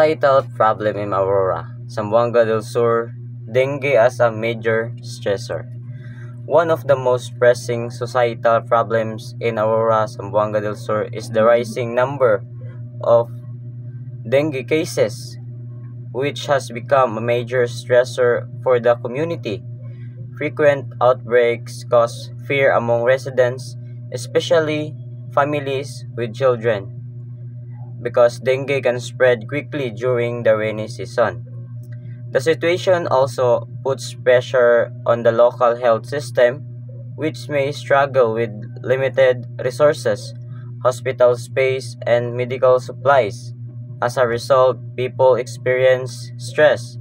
Societal problem in Aurora, Zamboanga del Sur, dengue as a major stressor. One of the most pressing societal problems in Aurora, Zamboanga del Sur is the rising number of dengue cases, which has become a major stressor for the community. Frequent outbreaks cause fear among residents, especially families with children, because dengue can spread quickly during the rainy season. The situation also puts pressure on the local health system, which may struggle with limited resources, hospital space, and medical supplies. As a result, people experience stress,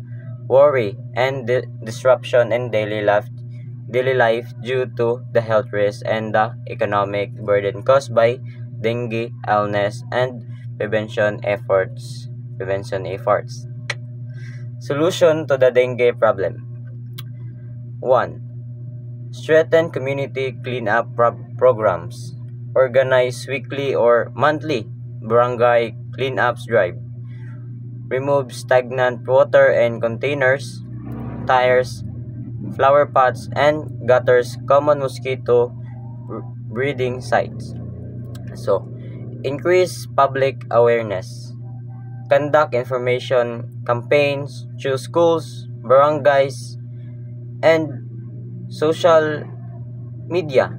worry, and disruption in daily life due to the health risks and the economic burden caused by dengue illness and prevention efforts. Solution to the dengue problem. 1. Strengthen community cleanup programs. Organize weekly or monthly barangay cleanups drive. Remove stagnant water and containers, tires, flower pots, and gutters, common mosquito breeding sites. So, increase public awareness. Conduct information campaigns through schools, barangays, and social media.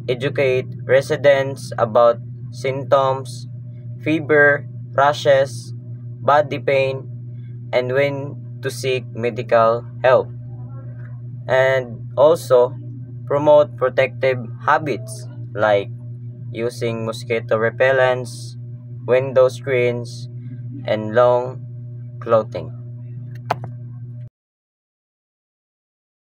Educate residents about symptoms, fever, rashes, body pain, and when to seek medical help. And also, promote protective habits like using mosquito repellents, window screens, and long clothing.